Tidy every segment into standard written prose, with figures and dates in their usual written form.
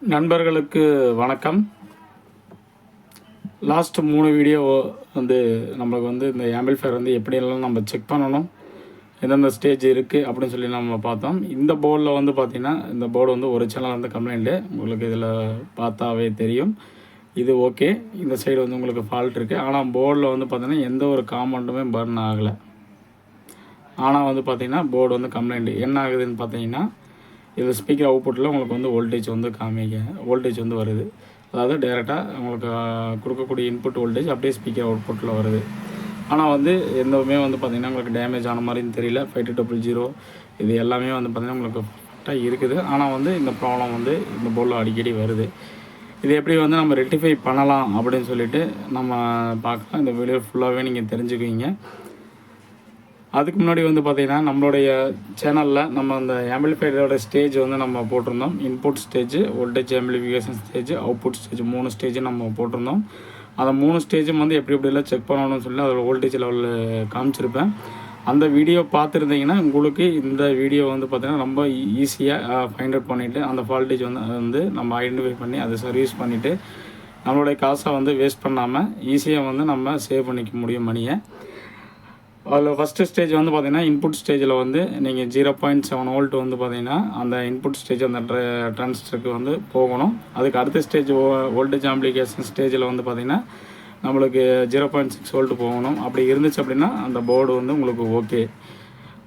நண்பர்களுக்கு வணக்கம். Last 3 video வந்து நம்மளுக்கு வந்து இந்த ஆம்பிளிஃபையர் வந்து எப்படியெல்லாம் நம்ம செக் பண்ணணும், எந்தெந்த ஸ்டேஜ் இருக்குது அப்படின்னு சொல்லி நம்ம பார்த்தோம். இந்த போர்டில் வந்து பார்த்திங்கன்னா இந்த போர்டு வந்து ஒரிஜினலாக வந்து கம்ப்ளைண்ட்டு உங்களுக்கு இதில் பார்த்தாவே தெரியும். இது ஓகே, இந்த சைடு வந்து உங்களுக்கு ஃபால்ட் இருக்குது. ஆனால் போர்டில் வந்து பார்த்திங்கன்னா எந்த ஒரு காம்பவுண்டுமே பர்ன் ஆகலை. ஆனால் வந்து பார்த்திங்கன்னா போர்டு வந்து கம்ப்ளைண்ட்டு என்ன ஆகுதுன்னு பார்த்தீங்கன்னா, இது ஸ்பீக்கர் அவுட்புட்டில் உங்களுக்கு வந்து வோல்டேஜ் வந்து வோல்டேஜ் வந்து வருது. அதாவது டைரெக்டாக உங்களுக்கு கொடுக்கக்கூடிய இன்புட் வோல்டேஜ் அப்படியே ஸ்பீக்கர் அவுட்புட்டில் வருது. ஆனால் வந்து எந்தவுமே வந்து பார்த்திங்கன்னா உங்களுக்கு டேமேஜ் ஆன மாதிரின்னு தெரியல. 5200 இது எல்லாமே வந்து பார்த்திங்கன்னா உங்களுக்கு கரெக்டாக இருக்குது. ஆனால் வந்து இந்த ப்ராப்ளம் வந்து இந்த போர்டில் அடிக்கடி வருது. இது எப்படி வந்து நம்ம ரெக்டிஃபை பண்ணலாம் அப்படின்னு சொல்லிட்டு நம்ம பார்க்கலாம். இந்த வீடியோ ஃபுல்லாகவே நீங்கள் தெரிஞ்சுக்குவீங்க. அதுக்கு முன்னாடி வந்து பார்த்திங்கன்னா நம்மளுடைய சேனலில் நம்ம அந்த ஆம்பிளிஃபையரோட ஸ்டேஜ் வந்து நம்ம போட்டிருந்தோம். Input stage, voltage amplification stage, output stage 3 stage நம்ம போட்டிருந்தோம். அந்த 3 ஸ்டேஜும் வந்து எப்படியெல்லாம் செக் பண்ணணும்னு சொல்லி அதோட வோல்டேஜ் லெவலில் காமிச்சிருப்பேன். அந்த வீடியோ பார்த்துருந்தீங்கன்னா உங்களுக்கு இந்த வீடியோ வந்து பார்த்திங்கன்னா ரொம்ப ஈஸியாக ஃபைண்ட் அவுட் பண்ணிவிட்டு அந்த வோல்டேஜ் வந்து நம்ம ஐடென்டிஃபை பண்ணி அதை சர்வீஸ் பண்ணிவிட்டு நம்மளுடைய காசை வந்து வேஸ்ட் பண்ணாமல் ஈஸியாக வந்து நம்ம சேவ் பண்ணிக்க முடியும் மணியை. அதில் ஃபஸ்ட்டு ஸ்டேஜ் வந்து பார்த்திங்கன்னா இன்புட் ஸ்டேஜில் வந்து நீங்கள் 0.7 வோல்ட் வந்து பார்த்திங்கன்னா அந்த இன்புட் ஸ்டேஜ் அந்த டிரான்சிஸ்டருக்கு வந்து போகணும். அதுக்கு அடுத்த ஸ்டேஜ் வோல்டேஜ் ஆம்பிளிஃபிகேஷன் ஸ்டேஜில் வந்து பார்த்திங்கன்னா நம்மளுக்கு 0.6 வோல்ட் போகணும். அப்படி இருந்துச்சு அப்படின்னா அந்த போர்டு வந்து உங்களுக்கு ஓகே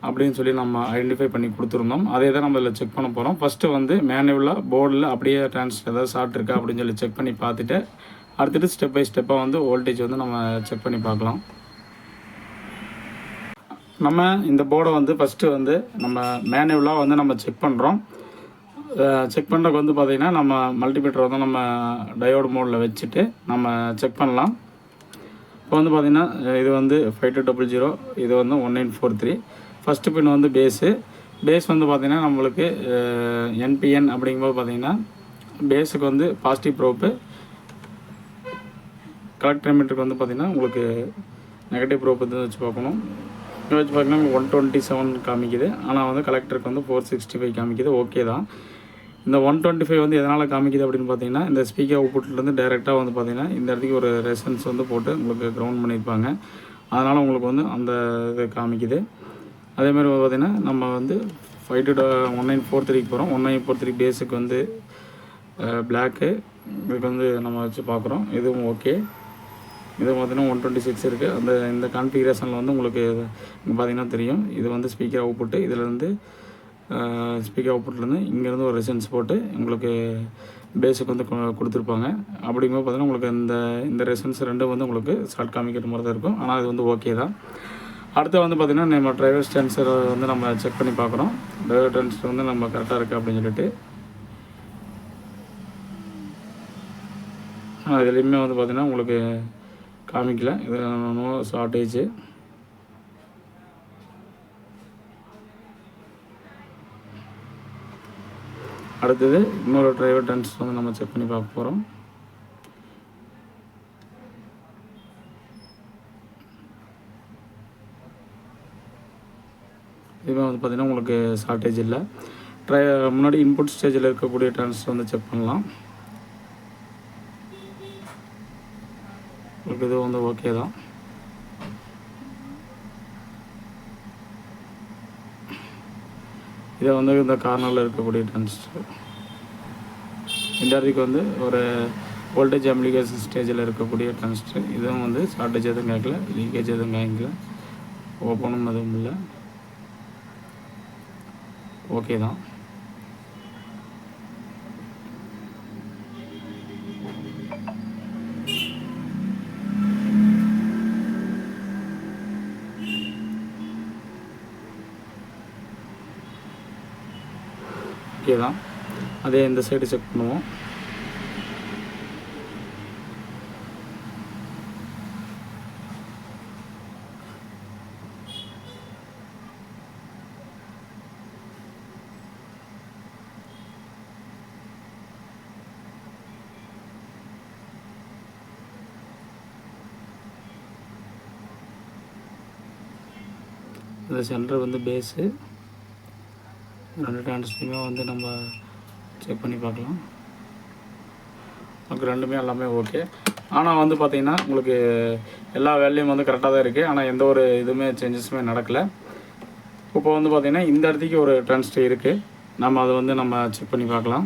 அப்படின்னு சொல்லி நம்ம ஐடென்டிஃபை பண்ணி கொடுத்துருந்தோம். அதே தான் நம்ம இதில் செக் பண்ண போகிறோம். ஃபஸ்ட்டு வந்து மேனுவலாக போர்டில் அப்படியே டிரான்சிஸ்டர் ஏதாவது ஷார்ட் இருக்கா அப்படின்னு சொல்லி செக் பண்ணி பார்த்துட்டு அடுத்துட்டு ஸ்டெப் பை ஸ்டெப்பாக வந்து வோல்டேஜ் வந்து நம்ம செக் பண்ணி பார்க்கலாம். நம்ம இந்த போர்டை வந்து ஃபஸ்ட்டு வந்து நம்ம மேனுவலாக வந்து நம்ம செக் பண்ணுறோம். செக் பண்ணுறதுக்கு வந்து பார்த்திங்கன்னா நம்ம மல்டிமீட்டர் வந்து நம்ம டயோடு மோடில் வச்சுட்டு நம்ம செக் பண்ணலாம். இப்போ வந்து பார்த்திங்கன்னா இது வந்து 5200, இது வந்து 1943. ஃபஸ்ட்டு பின் வந்து பேஸ் வந்து பார்த்திங்கன்னா நம்மளுக்கு என்பிஎன் அப்படிங்கும்போது பார்த்திங்கன்னா பேஸுக்கு வந்து பாசிட்டிவ் ப்ரோப்பு, கலெக்டர் மீட்டருக்கு வந்து பார்த்திங்கன்னா உங்களுக்கு நெகட்டிவ் ப்ரோப் வந்து வச்சு பார்க்கணும். வச்சு பார்த்தீங்கன்னா 127 காமிக்குது. ஆனால் வந்து கலெக்டருக்கு வந்து 465 காமிக்குது. ஓகே தான். இந்த 125 வந்து எதனால் காமிக்குது அப்படின்னு பார்த்தீங்கன்னா இந்த ஸ்பீக்கர் அவுட்புட்லேருந்து டைரெக்டாக வந்து பார்த்திங்கன்னா இந்த இடத்துக்கு ஒரு ரெசன்ஸ் வந்து போட்டு உங்களுக்கு கிரவுண்ட் பண்ணியிருப்பாங்க. அதனால் உங்களுக்கு வந்து அந்த இது காமிக்குது. அதேமாதிரி பார்த்திங்கன்னா நம்ம வந்து 1943 போகிறோம். 1943 பேஸுக்கு வந்து பிளாக்கு இதுக்கு வந்து நம்ம வச்சு பார்க்குறோம். இதுவும் ஓகே. இது பார்த்திங்கன்னா 126 இருக்குது. இந்த கான்ஃபிகரேஷனில் வந்து உங்களுக்கு இங்கே பார்த்திங்கன்னா தெரியும். இது வந்து ஸ்பீக்கர் அவுட்புட்டு. இதிலேருந்து ஸ்பீக்கர் அவுட்புட்லேருந்து இங்கேருந்து ஒரு ரெசன்ஸ் போட்டு உங்களுக்கு பேஸுக்கு வந்து கொடுத்துருப்பாங்க. அப்படிங்கும்போது பார்த்திங்கன்னா உங்களுக்கு இந்த ரெசன்ஸ் ரெண்டும் வந்து உங்களுக்கு ஷார்ட் காமிக்கிற மாதிரி தான் இருக்கும். ஆனால் இது வந்து ஓகே தான். அடுத்து வந்து பார்த்திங்கன்னா நம்ம டிரைவர் ஸ்டான்ஸரை வந்து நம்ம செக் பண்ணி பார்க்குறோம். டிரைவர் ஸ்டான்ஸர் வந்து நம்ம கரெக்டாக இருக்குது அப்படின்னு சொல்லிட்டு இதுலேயுமே வந்து பார்த்திங்கன்னா உங்களுக்கு காமிக்கல. இது நோ ஷார்ட்டேஜ். அடுத்தது இன்னொரு டிரைவர் டிரான்சிஸ்டர் வந்து நம்ம செக் பண்ணி பார்க்க போகிறோம். இதுவே வந்து பார்த்திங்கன்னா உங்களுக்கு ஷார்ட்டேஜ் இல்லை. முன்னாடி இன்புட் ஸ்டேஜில் இருக்கக்கூடிய டிரான்சிஸ்டர் வந்து செக் பண்ணலாம். உங்களுக்கு இது வந்து ஓகே தான். இதை வந்து இந்த கார்னரில் இருக்கக்கூடிய டிரான்சிஸ்டர் இந்த இடத்துக்கு வந்து ஒரு வோல்டேஜ் ஆம்பிளிஃபிகேஷன் ஸ்டேஜில் இருக்கக்கூடிய டிரான்சிஸ்டர். இதுவும் வந்து ஷார்ட்டேஜ் எதுவும் கேட்கல, லீக்கேஜ் எதுவும் கேட்கல, ஓப்பனும் எதுவும் இல்லை. ஓகே தான். ஓகே தான். அதே இந்த சைடு செக் பண்ணுவோம். இந்த சென்டர் வந்து பேஸு, 2 டிரான்சிஸ்டருமே வந்து நம்ம செக் பண்ணி பார்க்கலாம். உங்களுக்கு ரெண்டுமே எல்லாமே ஓகே. ஆனால் வந்து பார்த்திங்கன்னா உங்களுக்கு எல்லா வேலையும் வந்து கரெக்டாக தான் இருக்குது. ஆனால் எந்த ஒரு இதுவுமே சேஞ்சஸுமே நடக்கலை. இப்போ வந்து பார்த்திங்கன்னா இந்த இடத்துக்கு ஒரு டிரான்ஸ்டர் இருக்குது. நம்ம அதை வந்து நம்ம செக் பண்ணி பார்க்கலாம்.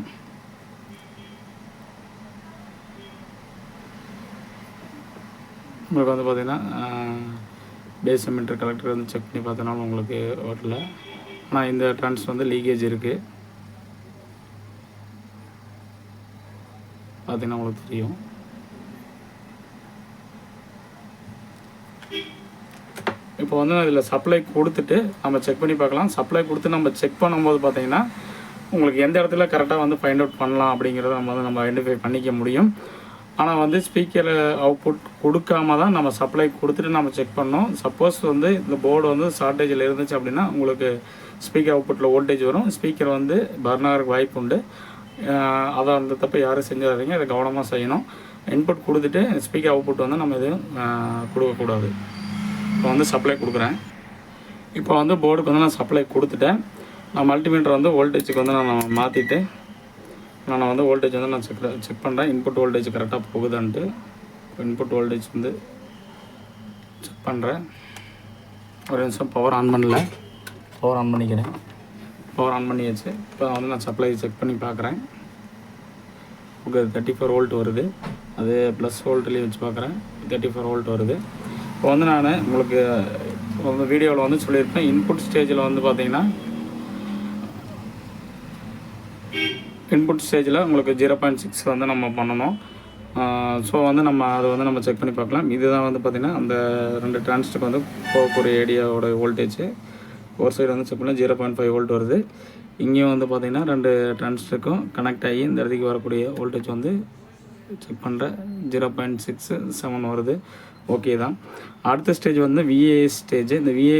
உங்களுக்கு வந்து பார்த்திங்கன்னா பேஸ் எமிட்டர் கலெக்டர் வந்து செக் பண்ணி பார்த்தனாலும் உங்களுக்கு வரல. ஆனால் இந்த டிரான்ஸ்டர் வந்து லீக்கேஜ் இருக்குது. பார்த்திங்கன்னா உங்களுக்கு தெரியும். இப்போ வந்து இதில் சப்ளை கொடுத்துட்டு நம்ம செக் பண்ணி பார்க்கலாம். சப்ளை கொடுத்து நம்ம செக் பண்ணும்போது பார்த்திங்கன்னா உங்களுக்கு எந்த இடத்துல கரெக்டாக வந்து ஃபைண்ட் அவுட் பண்ணலாம் அப்படிங்கிறத நம்ம ஐடென்டிஃபை பண்ணிக்க முடியும். ஆனால் வந்து ஸ்பீக்கர் அவுட்புட் கொடுக்காம தான் நம்ம சப்ளை கொடுத்துட்டு நம்ம செக் பண்ணோம். சப்போஸ் வந்து இந்த போர்டு வந்து ஷார்ட்டேஜில் இருந்துச்சு அப்படின்னா உங்களுக்கு ஸ்பீக்கர் அவுட்புட்டில் வோல்டேஜ் வரும். ஸ்பீக்கர் வந்து பர்ன் ஆகிறதுக்கு வாய்ப்பு உண்டு. அதை அந்த தப்பை யாரும் செஞ்சிடாதீங்க. அதை கவனமாக செய்யணும். இன்புட் கொடுத்துட்டு ஸ்பீக்கர் அவுட்புட் வந்து நம்ம எதுவும் கொடுக்கக்கூடாது. இப்போ வந்து சப்ளை கொடுக்குறேன். இப்போ வந்து போர்டுக்கு வந்து நான் சப்ளை கொடுத்துட்டேன். நான் மல்டிமீட்டர் வந்து வோல்டேஜுக்கு வந்து நான் மாற்றிட்டு நான் வந்து வோல்டேஜ் வந்து நான் செக் பண்ணுறேன். இன்புட் வோல்டேஜ் கரெக்டாக போகுதான்ட்டு. இன்புட் வோல்டேஜ் வந்து செக் பண்ணுறேன். ஒரு நிமிஷம் பவர் ஆன் பண்ணல. பவர் ஆன் பண்ணிக்கிறேன். பவர் ஆன் பண்ணியாச்சு. இப்போ வந்து நான் சப்ளை செக் பண்ணி பார்க்குறேன். ஓகே, 34 வோல்ட் வருது. அது ப்ளஸ் வோல்ட்லேயே வச்சு பார்க்குறேன். 34 வோல்ட் வருது. இப்போ வந்து நான் உங்களுக்கு வீடியோவில் வந்து சொல்லியிருப்பேன். இன்புட் ஸ்டேஜில் வந்து பார்த்திங்கன்னா இன்புட் ஸ்டேஜில் உங்களுக்கு 0.6 வந்து நம்ம பண்ணணும். ஸோ வந்து நம்ம அதை வந்து நம்ம செக் பண்ணி பார்க்கலாம். இதுதான் வந்து பார்த்திங்கன்னா அந்த 2 டிரான்சிஸ்டருக்கு வந்து போகக்கூடிய ஏரியாவோட வோல்டேஜ். ஒரு சைடு வந்து செக் பண்ணால் 0.5 வோல்ட் வருது. இங்கேயும் வந்து பார்த்திங்கன்னா 2 டிரான்சிஸ்டருக்கும் கனெக்ட் ஆகி இந்த இடத்துக்கு வரக்கூடிய வோல்டேஜ் வந்து செக் பண்ணுறேன். 0.67 வருது. ஓகே தான். அடுத்த ஸ்டேஜ் வந்து விஏ ஸ்டேஜ். இந்த விஏ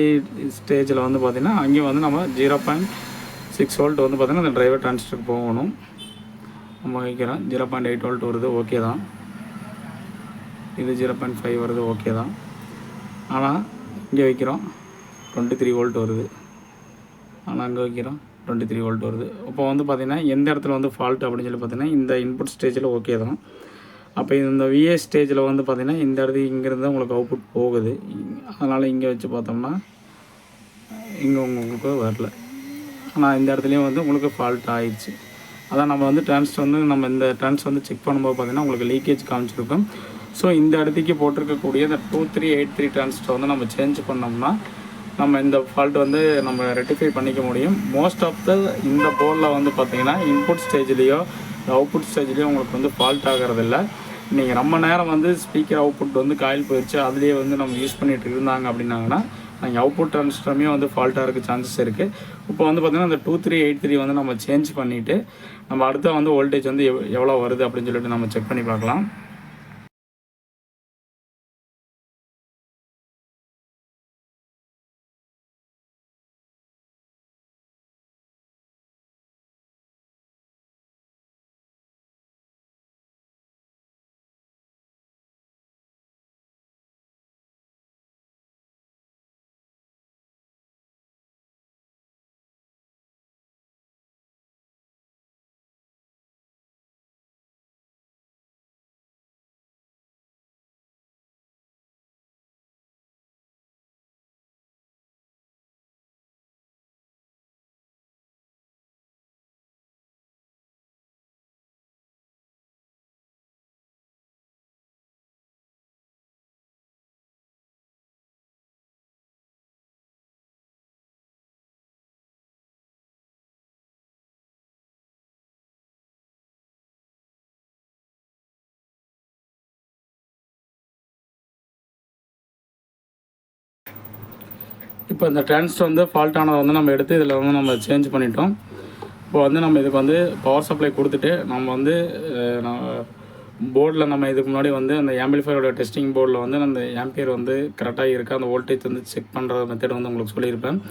ஸ்டேஜில் வந்து பார்த்திங்கன்னா அங்கேயும் வந்து நம்ம 0.6 வோல்ட் வந்து பார்த்திங்கன்னா அந்த டிரைவர் டிரான்சிஸ்டருக்கு போகணும். நம்ம வைக்கிறோம். 0.8 வோல்ட் வருது. ஓகே தான். இது 0.5 வருது. ஓகே தான். ஆனால் இங்கே வைக்கிறோம் 23 வோல்ட் வருது. ஆனால் அங்கே வைக்கிறோம் 23 வோல்ட் வருது. இப்போ வந்து பார்த்திங்கன்னா எந்த இடத்துல வந்து ஃபால்ட் அப்படின்னு சொல்லி பார்த்திங்கன்னா இந்த இன்புட் ஸ்டேஜில் ஓகே தான். அப்போ இந்த விஏ ஸ்டேஜில் வந்து பார்த்திங்கன்னா இந்த இடத்துக்கு இங்கேருந்து உங்களுக்கு அவுட்புட் போகுது. அதனால் இங்கே வச்சு பார்த்தோம்னா இங்கே உங்களுக்கு வரல. ஆனால் இந்த இடத்துலையும் வந்து உங்களுக்கு ஃபால்ட் ஆயிடுச்சு. அதான் நம்ம வந்து டிரான்ஸ்டர் வந்து நம்ம இந்த டிரான்ஸ்டர் வந்து செக் பண்ணும்போது பார்த்திங்கன்னா உங்களுக்கு லீக்கேஜ் காமிச்சிருக்கும். ஸோ இந்த இடத்துக்கு போட்டிருக்கக்கூடிய இந்த 2383 டிரான்ஸ்டர் வந்து நம்ம சேஞ்ச் பண்ணோம்னா நம்ம இந்த ஃபால்ட் வந்து நம்ம ரெக்டிஃபை பண்ணிக்க முடியும். மோஸ்ட் ஆஃப் த இந்த போர்டில் வந்து பார்த்திங்கன்னா இன்புட் ஸ்டேஜ்லேயோ அவுட்புட் ஸ்டேஜ்லேயோ உங்களுக்கு வந்து ஃபால்ட் ஆகிறதில்ல. நீங்கள் ரொம்ப நேரம் வந்து ஸ்பீக்கர் அவுட்புட் வந்து காயில் போயிடுச்சு அதுலேயே வந்து நம்ம யூஸ் பண்ணிகிட்டு இருந்தாங்க அப்படின்னாங்கன்னா நீங்கள் அவுட்புட் டிரான்சிஸ்டருமே வந்து ஃபால்ட்டாக இருக்க சான்சஸ் இருக்குது. இப்போ வந்து பார்த்திங்கன்னா இந்த 2383 வந்து நம்ம சேஞ்ச் பண்ணிவிட்டு நம்ம அடுத்த வந்து வோல்டேஜ் வந்து எவ்வளோ வருது அப்படின்னு சொல்லிட்டு நம்ம செக் பண்ணி பார்க்கலாம். இப்போ இந்த டிரான்சிஸ்டர் வந்து ஃபால்ட் ஆனதை வந்து நம்ம எடுத்து இதில் வந்து நம்ம சேஞ்ச் பண்ணிட்டோம். இப்போ வந்து நம்ம இதுக்கு வந்து பவர் சப்ளை கொடுத்துட்டு நம்ம வந்து போர்டில் நம்ம இதுக்கு முன்னாடி வந்து அந்த ஆம்பிளிஃபையரோட டெஸ்டிங் போர்டில் வந்து அந்த ஆம்பியர் வந்து கரெக்டாக இருக்குது அந்த வோல்டேஜ் வந்து செக் பண்ணுற மெத்தட் வந்து உங்களுக்கு சொல்லியிருப்பேன்.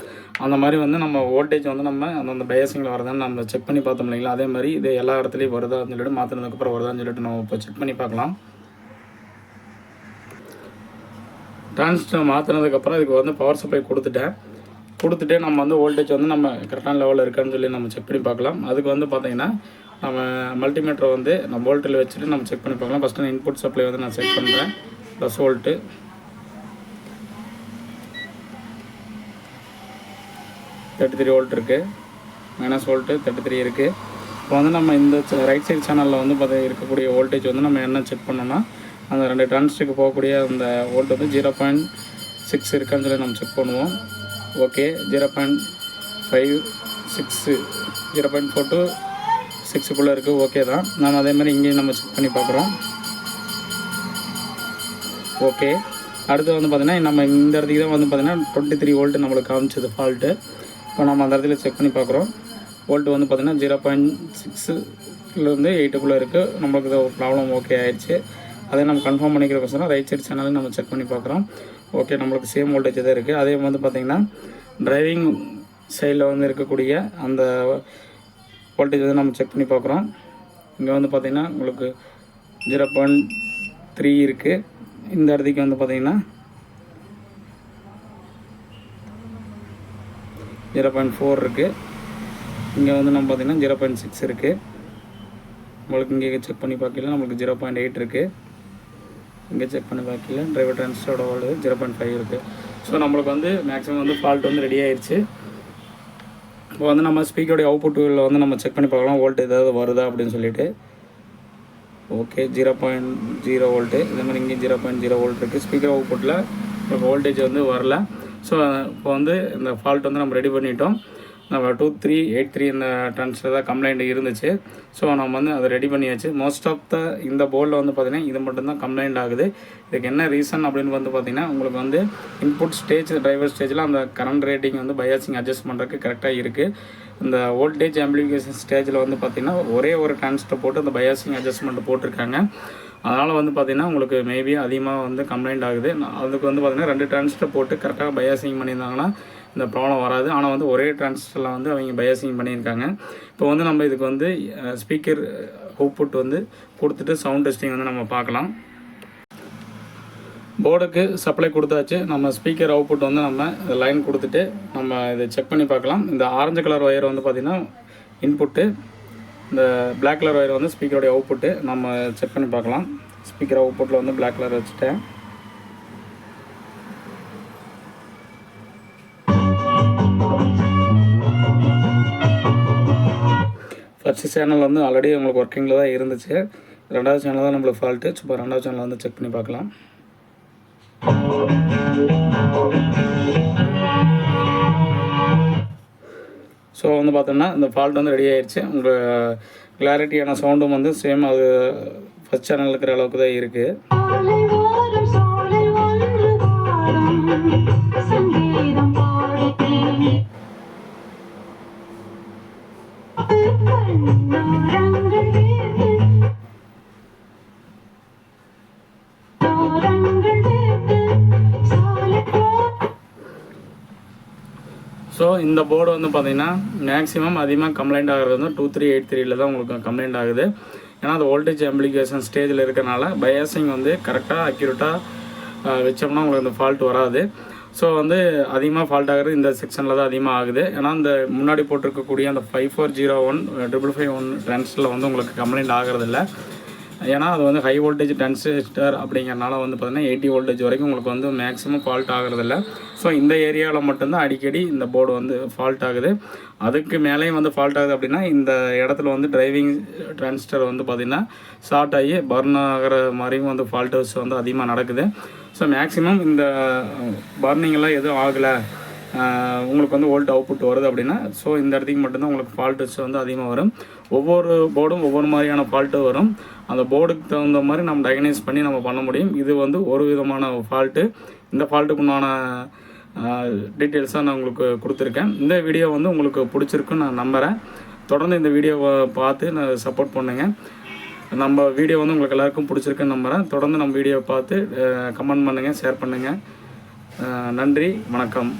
அந்த மாதிரி வந்து நம்ம வோல்டேஜ் வந்து நம்ம அந்த பயாசிங்கில் வரதான்னு நம்ம செக் பண்ணி பார்த்தோம் இல்லைங்களா. அதே மாதிரி இது எல்லா இடத்துலையும் வருதான்னு சொல்லிட்டு மாற்றினதுக்கப்புறம் வருதான்னு சொல்லிட்டு நம்ம இப்போ செக் பண்ணி பார்க்கலாம். டிரான்சிஸ்டர் மாற்றினதுக்கப்புறம் இதுக்கு வந்து பவர் சப்ளை கொடுத்துட்டு நம்ம வந்து வோல்டேஜ் வந்து நம்ம கரெக்டான லெவலில் இருக்கான்னு சொல்லி நம்ம செக் பண்ணி பார்க்கலாம். அதுக்கு வந்து பார்த்திங்கன்னா நம்ம மல்டிமீட்டரை வந்து நம்ம வோல்ட்டில் வச்சுட்டு நம்ம செக் பண்ணி பார்க்கலாம். ஃபஸ்ட்டு இன்புட் சப்ளை வந்து நான் செக் பண்ணுறேன். ப்ளஸ் வோல்ட்டு 33 வோல்ட் இருக்குது, மைனஸ் வோல்ட்டு 33 இருக்குது. இப்போ வந்து நம்ம இந்த ரைட் சைடு சேனலில் வந்து இருக்கக்கூடிய வோல்டேஜ் வந்து நம்ம என்ன செக் பண்ணோம்னா அந்த 2 டிரான்சிஸ்டருக்கு போகக்கூடிய அந்த வோல்ட் வந்து 0.6 இருக்கான்னு சொல்லி நம்ம செக் பண்ணுவோம். ஓகே, 0.56 0.4 to 6 இருக்குது. ஓகே தான். நம்ம அதே மாதிரி இங்கேயும் நம்ம செக் பண்ணி பார்க்குறோம். ஓகே, அடுத்து வந்து பார்த்திங்கன்னா நம்ம இந்த இடத்துக்கு தான் வந்து பார்த்திங்கன்னா 23 வோல்ட்டு நம்மளுக்கு காமிச்சது ஃபால்ட்டு. இப்போ நம்ம அந்த இடத்துல செக் பண்ணி பார்க்குறோம். வோல்ட்டு வந்து பார்த்திங்கன்னா 0.6லேருந்து 8 இருக்குது. நம்மளுக்கு இது ப்ராப்ளம் ஓகே ஆயிடுச்சு. அதை நம்ம கன்ஃபார்ம் பண்ணிக்கிறதுக்கோசரம் ரைட் சைடு சேனலில் நம்ம செக் பண்ணி பார்க்குறோம். ஓகே, நம்மளுக்கு சேம் வோல்டேஜ் தான் இருக்குது. அதே வந்து பார்த்திங்கன்னா டிரைவிங் சைடில் வந்து இருக்கக்கூடிய அந்த வோல்டேஜ் வந்து நம்ம செக் பண்ணி பார்க்குறோம். இங்கே வந்து பார்த்திங்கன்னா உங்களுக்கு 0.3 இருக்குது. இந்த இடத்துக்கு வந்து பார்த்திங்கன்னா 0.4 இருக்குது. இங்கே வந்து நம்ம பார்த்திங்கன்னா 0.6 இருக்குது. உங்களுக்கு இங்கே செக் பண்ணி பார்க்கல நம்மளுக்கு 0.8 இருக்குது. இங்கே செக் பண்ணி பார்க்கல டிரைவர் டிரான்சிஸ்டரோட வோல்டேஜ் 0.5 இருக்குது. ஸோ நம்மளுக்கு வந்து மேக்ஸிமம் வந்து ஃபால்ட் வந்து ரெடி ஆயிடுச்சு. இப்போ வந்து நம்ம ஸ்பீக்கருடைய அவுட்புட்டில் வந்து நம்ம செக் பண்ணி பார்க்கலாம் வோல்ட் ஏதாவது வருதா அப்படின்னு சொல்லிட்டு. Okay, 0.0 volt. இதே மாதிரி இங்கே 0.0 வோல்ட் இருக்குது. ஸ்பீக்கர் அவுட்புட்டில் இப்போ வோல்டேஜ் வந்து வரல. ஸோ இப்போ வந்து இந்த ஃபால்ட் வந்து நம்ம ரெடி பண்ணிட்டோம். நம்ம 2383 இந்த டிரான்சிஸ்டர் தான் கம்ப்ளைண்ட் இருந்துச்சு. ஸோ நம்ம வந்து அதை ரெடி பண்ணியாச்சு. மோஸ்ட் ஆஃப் இந்த போர்டில் வந்து பார்த்திங்கன்னா இது மட்டும்தான் கம்ப்ளைண்ட் ஆகுது. இதுக்கு என்ன ரீசன் அப்படின்னு வந்து பார்த்திங்கன்னா உங்களுக்கு வந்து இன்புட் ஸ்டேஜ் டிரைவர் ஸ்டேஜில் அந்த கரண்ட் ரேட்டிங் வந்து பயாசிங் அட்ஜஸ்ட் பண்ணுறதுக்கு கரெக்டாக இருக்குது. இந்த வோல்டேஜ் ஆம்பிளிஃபிகேஷன் ஸ்டேஜில் வந்து பார்த்திங்கன்னா ஒரே ஒரு டிரான்சிஸ்டர் போட்டு அந்த பயாசிங் அட்ஜஸ்ட்மெண்ட் போட்டிருக்காங்க. அதனால் வந்து பார்த்திங்கன்னா உங்களுக்கு மேபி அதிகமாக வந்து கம்ப்ளைண்ட் ஆகுது. அதுக்கு வந்து பார்த்திங்கன்னா 2 டிரான்சிஸ்டர் போட்டு கரெக்டாக பயாசிங் பண்ணியிருந்தாங்கன்னா இந்த ப்ராப்ளம் வராது. ஆனால் வந்து ஒரே டிரான்சிஸ்டரில் வந்து அவங்க பயாசிங் பண்ணியிருக்காங்க. இப்போ வந்து நம்ம இதுக்கு வந்து ஸ்பீக்கர் அவுட்புட் வந்து கொடுத்துட்டு சவுண்ட் டெஸ்டிங் வந்து நம்ம பார்க்கலாம். போர்டுக்கு சப்ளை கொடுத்தாச்சு. நம்ம ஸ்பீக்கர் அவுட்புட் வந்து நம்ம லைன் கொடுத்துட்டு நம்ம இதை செக் பண்ணி பார்க்கலாம். இந்த ஆரஞ்சு கலர் ஒயர் வந்து பார்த்திங்கன்னா இன்புட்டு, இந்த பிளாக் கலர் ஒயர் வந்து ஸ்பீக்கருடைய அவுட்புட்டு. நம்ம செக் பண்ணி பார்க்கலாம். ஸ்பீக்கர் அவுட்புட்டில் வந்து பிளாக் கலர் வச்சுட்டேன். ஃபர்ஸ்ட் சேனல் வந்து ஆல்ரெடி உங்களுக்கு ஒர்க்கிங்கில் தான் இருந்துச்சு. 2வது சேனல் தான் நம்மளுக்கு ஃபால்ட்டு. இப்போ 2வது சேனல் வந்து செக் பண்ணி பார்க்கலாம். ஸோ வந்து பார்த்தோம்னா இந்த ஃபால்ட் வந்து ரெடி ஆயிடுச்சு. உங்கள் கிளாரிட்டியான சவுண்டும் வந்து சேம் அது ஃபஸ்ட் சேனல் இருக்கிற அளவுக்கு தான் இருக்குது. ஸோ இந்த போர்டு வந்து பார்த்திங்கன்னா மேக்ஸிமம் அதிகமாக கம்ப்ளைண்ட் ஆகிறது வந்து 2383 தான் உங்களுக்கு கம்ப்ளைண்ட் ஆகுது. ஏன்னா அது வோல்டேஜ் ஆம்பிளிஃபிகேஷன் ஸ்டேஜில் இருக்கிறனால பயாசிங் வந்து கரெக்டாக அக்யூரேட்டாக வச்சோம்னா உங்களுக்கு இந்த ஃபால்ட் வராது. ஸோ வந்து அதிகமாக ஃபால்ட் ஆகிறது இந்த செக்ஷனில் தான் அதிகமாக ஆகுது. ஏன்னா இந்த முன்னாடி போட்டிருக்கக்கூடிய அந்த 5401 551 டிரான்சிஸ்டரில் வந்து உங்களுக்கு கம்ப்ளைண்ட் ஆகிறதில்ல. ஏன்னா அது வந்து ஹை வோல்டேஜ் டிரான்சிஸ்டர் அப்படிங்கிறனால வந்து பார்த்திங்கன்னா 80 வோல்டேஜ் வரைக்கும் உங்களுக்கு வந்து மேக்ஸிமம் ஃபால்ட் ஆகிறதில்ல. ஸோ இந்த ஏரியாவில் மட்டும்தான் அடிக்கடி இந்த போர்டு வந்து ஃபால்ட் ஆகுது. அதுக்கு மேலேயும் வந்து ஃபால்ட் ஆகுது அப்படின்னா இந்த இடத்துல வந்து டிரைவிங் டிரான்சிஸ்டர் வந்து பார்த்திங்கன்னா ஷார்ட் ஆகி பர்ன் ஆகிற மாதிரியும் வந்து ஃபால்ட்டர்ஸ் வந்து அதிகமாக நடக்குது. ஸோ மேக்ஸிமம் இந்த பர்னிங்கெல்லாம் எதுவும் ஆகலை, உங்களுக்கு வந்து வோல்ட் அவுட்புட் வருது அப்படின்னா ஸோ இந்த இடத்துக்கு மட்டும்தான் உங்களுக்கு ஃபால்ட்ஸ் வந்து அதிகமாக வரும். ஒவ்வொரு போர்டும் ஒவ்வொரு மாதிரியான ஃபால்ட்டு வரும். அந்த போர்டுக்கு தகுந்த மாதிரி நம்ம டயக்னைஸ் பண்ணி நம்ம பண்ண முடியும். இது வந்து ஒரு விதமான ஃபால்ட்டு. இந்த ஃபால்ட்டுக்குண்டான டீட்டெயில்ஸாக நான் உங்களுக்கு கொடுத்துருக்கேன். இந்த வீடியோ வந்து உங்களுக்கு பிடிச்சிருக்குன்னு நான் நம்புகிறேன். தொடர்ந்து இந்த வீடியோவை பார்த்து நான் சப்போர்ட் பண்ணுங்கள். நம்ம வீடியோ வந்து உங்களுக்கு எல்லாருக்கும் பிடிச்சிருக்குன்னு நம்புகிறேன். தொடர்ந்து நம்ம வீடியோவை பார்த்து கமெண்ட் பண்ணுங்கள், ஷேர் பண்ணுங்கள். நன்றி, வணக்கம்.